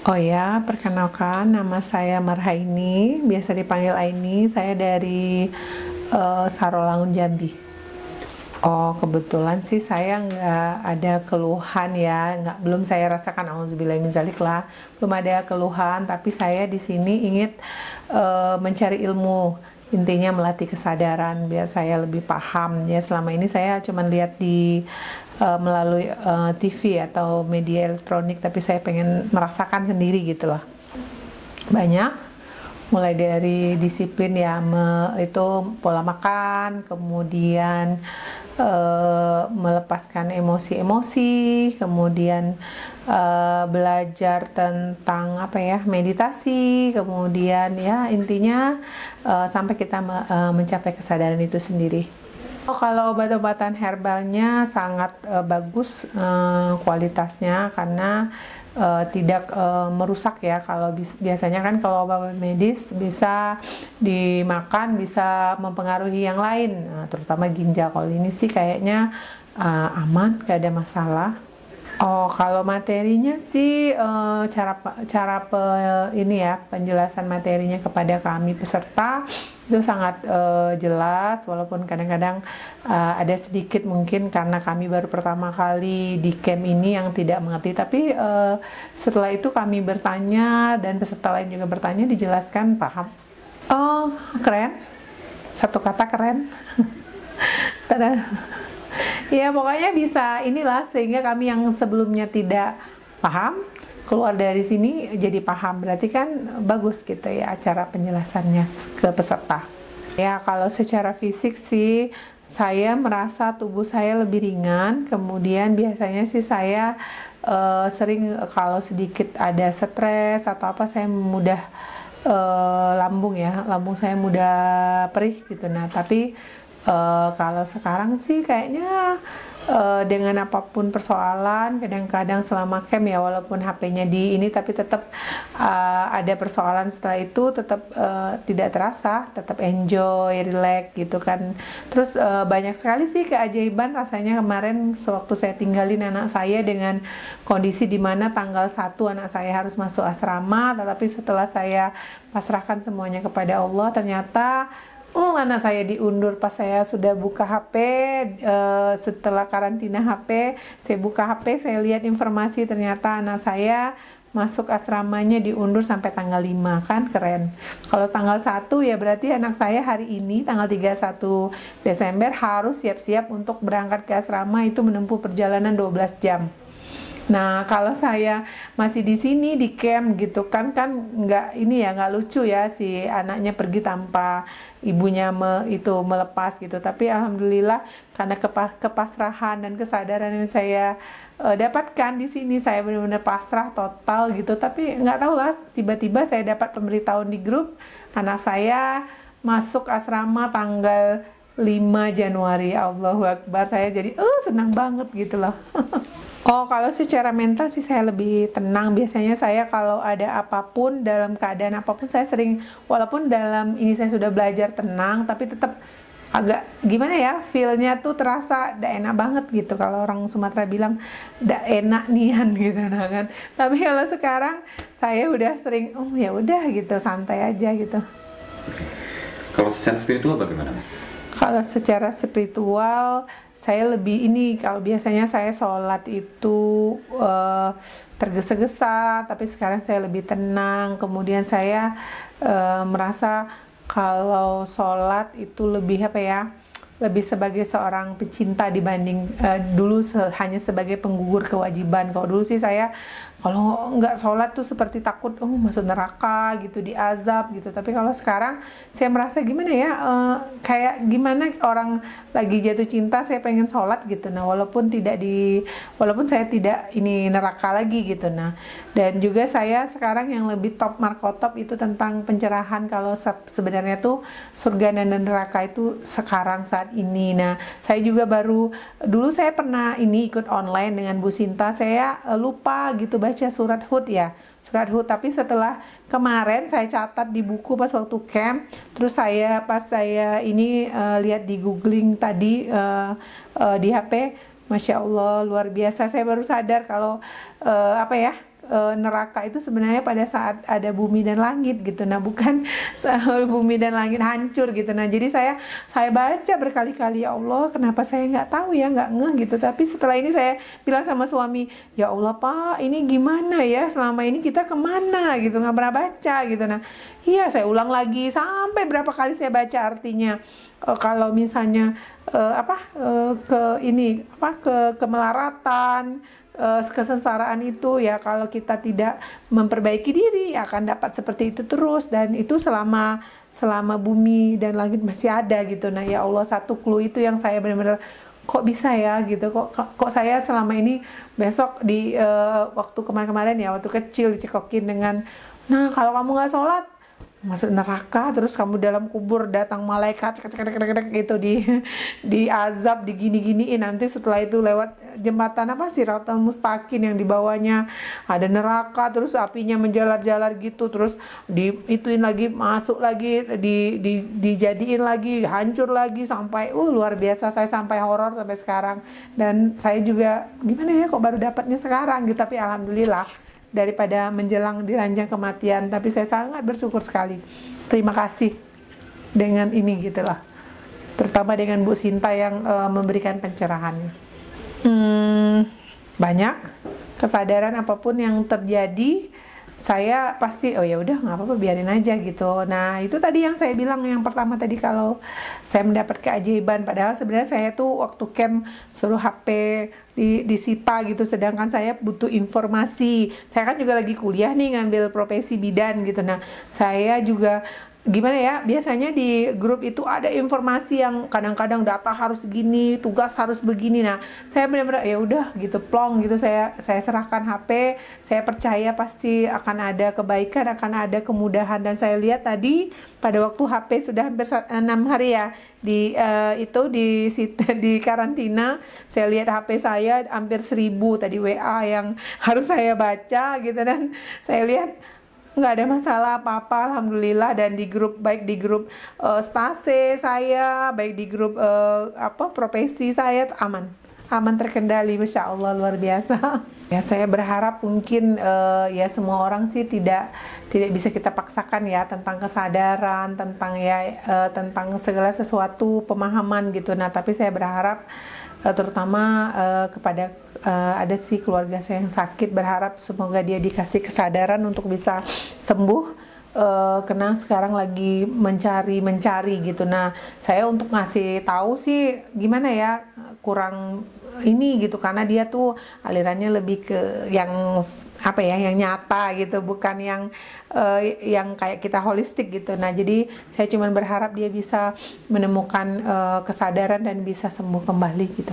Oh ya, perkenalkan nama saya Marhaini, biasa dipanggil Aini. Saya dari Sarolangun, Jambi. Oh, kebetulan sih saya nggak ada keluhan ya, belum saya rasakan, auzubillahi min dzalik lah, belum ada keluhan. Tapi saya di sini ingin mencari ilmu, intinya melatih kesadaran biar saya lebih paham ya. Selama ini saya cuma lihat di melalui TV atau media elektronik, tapi saya pengen merasakan sendiri gitu loh. Banyak, mulai dari disiplin ya, itu pola makan, kemudian melepaskan emosi-emosi, kemudian belajar tentang apa ya, meditasi, kemudian ya intinya sampai kita mencapai kesadaran itu sendiri. Kalau obat-obatan herbalnya sangat bagus kualitasnya, karena tidak merusak ya. Kalau biasanya kan kalau obat medis bisa dimakan, bisa mempengaruhi yang lain, terutama ginjal. Kalau ini sih kayaknya aman, gak ada masalah. Oh, kalau materinya sih ini ya, penjelasan materinya kepada kami peserta itu sangat jelas, walaupun kadang-kadang ada sedikit mungkin karena kami baru pertama kali di camp ini yang tidak mengerti, tapi setelah itu kami bertanya dan peserta lain juga bertanya, dijelaskan, paham. Oh, keren. Satu kata, keren. Ya pokoknya bisa inilah, sehingga kami yang sebelumnya tidak paham keluar dari sini jadi paham. Berarti kan bagus gitu ya acara penjelasannya ke peserta. Ya kalau secara fisik sih saya merasa tubuh saya lebih ringan. Kemudian biasanya sih saya sering kalau sedikit ada stres atau apa, saya mudah lambung saya mudah perih gitu. Nah tapi kalau sekarang sih kayaknya dengan apapun persoalan, kadang-kadang selama camp ya, walaupun HP-nya di ini, tapi tetap ada persoalan setelah itu, tetap tidak terasa, tetap enjoy, relax gitu kan. Terus banyak sekali sih keajaiban rasanya kemarin sewaktu saya tinggalin anak saya dengan kondisi dimana tanggal 1 anak saya harus masuk asrama, tetapi setelah saya pasrahkan semuanya kepada Allah, ternyata anak saya diundur. Pas saya sudah buka HP, setelah karantina HP, saya buka HP, saya lihat informasi, ternyata anak saya masuk asramanya diundur sampai tanggal 5, kan keren. Kalau tanggal 1 ya berarti anak saya hari ini tanggal 31 Desember harus siap-siap untuk berangkat ke asrama, itu menempuh perjalanan 12 jam. Nah kalau saya masih di sini di camp gitu kan nggak ini ya, nggak lucu ya si anaknya pergi tanpa ibunya melepas gitu. Tapi alhamdulillah karena kepasrahan dan kesadaran yang saya dapatkan di sini, saya benar-benar pasrah total gitu. Tapi nggak tahu lah, tiba-tiba saya dapat pemberitahuan di grup anak saya masuk asrama tanggal 5 Januari. Allahu Akbar, saya jadi senang banget gitu loh. Oh, kalau secara mental sih saya lebih tenang. Biasanya saya kalau ada apapun, dalam keadaan apapun, saya sering, walaupun dalam ini saya sudah belajar tenang, tapi tetap agak gimana ya, feel-nya tuh terasa tidak enak banget gitu. Kalau orang Sumatera bilang tidak enak nian gitu, nah kan. Tapi kalau sekarang saya udah sering, ya udah gitu, santai aja gitu. Kalau secara spiritual bagaimana? Kalau secara spiritual saya lebih ini, kalau biasanya saya sholat itu tergesa-gesa, tapi sekarang saya lebih tenang. Kemudian saya merasa kalau sholat itu lebih apa ya, lebih sebagai seorang pecinta dibanding dulu hanya sebagai penggugur kewajiban. Kalau dulu sih saya kalau nggak sholat tuh seperti takut masuk neraka gitu, diazab gitu. Tapi kalau sekarang saya merasa gimana ya, kayak gimana orang lagi jatuh cinta, saya pengen sholat gitu. Nah walaupun saya tidak ini neraka lagi gitu. Nah dan juga saya sekarang yang lebih top markotop itu tentang pencerahan, kalau sebenarnya tuh surga dan neraka itu sekarang saat ini. Nah saya juga dulu saya pernah ini ikut online dengan Bu Sinta, saya lupa gitu baca surat Hud ya, surat Hud. Tapi setelah kemarin saya catat di buku pas waktu camp, terus pas saya ini lihat di googling tadi di HP, Masya Allah luar biasa. Saya baru sadar kalau neraka itu sebenarnya pada saat ada bumi dan langit gitu. Nah, bukan bumi dan langit hancur gitu. Nah, jadi saya baca berkali-kali, ya Allah, kenapa saya nggak tahu ya, nggak ngeh gitu. Tapi setelah ini saya bilang sama suami, ya Allah Pak, ini gimana ya, selama ini kita kemana gitu, nggak pernah baca gitu. Nah, iya, saya ulang lagi sampai berapa kali saya baca artinya. Kalau misalnya kemelaratan, kesengsaraan itu ya, kalau kita tidak memperbaiki diri akan dapat seperti itu terus, dan itu selama bumi dan langit masih ada gitu. Nah, ya Allah, satu clue itu yang saya benar-benar, kok bisa ya gitu, kok saya selama ini besok di waktu kemarin-kemarin ya, waktu kecil dicekokin dengan, nah kalau kamu nggak sholat masuk neraka, terus kamu dalam kubur datang malaikat gitu, di azab, digini-giniin, nanti setelah itu lewat jembatan Siratal Mustaqim yang di bawahnya ada neraka, terus apinya menjalar-jalar gitu, terus ituin lagi, masuk lagi, dijadiin lagi, hancur lagi, sampai luar biasa. Saya sampai horor sampai sekarang, dan saya juga gimana ya, kok baru dapatnya sekarang gitu. Tapi alhamdulillah, daripada menjelang di ranjang kematian. Tapi saya sangat bersyukur sekali, terima kasih dengan ini gitulah, terutama dengan Bu Sinta yang memberikan pencerahannya. Banyak kesadaran, apapun yang terjadi saya pasti, oh ya udah, nggak apa-apa, biarin aja gitu. Nah, itu tadi yang saya bilang yang pertama tadi, kalau saya mendapat keajaiban, padahal sebenarnya saya tuh waktu camp suruh HP disita gitu, sedangkan saya butuh informasi. Saya kan juga lagi kuliah nih, ngambil profesi bidan gitu. Nah, saya juga gimana ya, biasanya di grup itu ada informasi yang kadang-kadang data harus gini, tugas harus begini. Nah, saya benar-benar ya udah gitu, plong gitu, saya serahkan HP. Saya percaya pasti akan ada kebaikan, akan ada kemudahan. Dan saya lihat tadi pada waktu HP sudah hampir 6 hari ya di karantina, saya lihat HP saya hampir 1000 tadi WA yang harus saya baca gitu, dan saya lihat nggak ada masalah apa-apa, alhamdulillah. Dan di grup, baik di grup stase saya, baik di grup profesi saya, aman terkendali, Masya Allah, luar biasa. Ya, saya berharap mungkin ya semua orang sih tidak bisa kita paksakan ya, tentang kesadaran, tentang segala sesuatu, pemahaman gitu. Nah, tapi saya berharap terutama kepada ada sih keluarga saya yang sakit, berharap semoga dia dikasih kesadaran untuk bisa sembuh, karena sekarang lagi mencari gitu. Nah, saya untuk ngasih tahu sih gimana ya, kurang ini gitu, karena dia tuh alirannya lebih ke yang yang nyata gitu, bukan yang kayak kita holistik gitu. Nah, jadi saya cuma berharap dia bisa menemukan kesadaran dan bisa sembuh kembali gitu.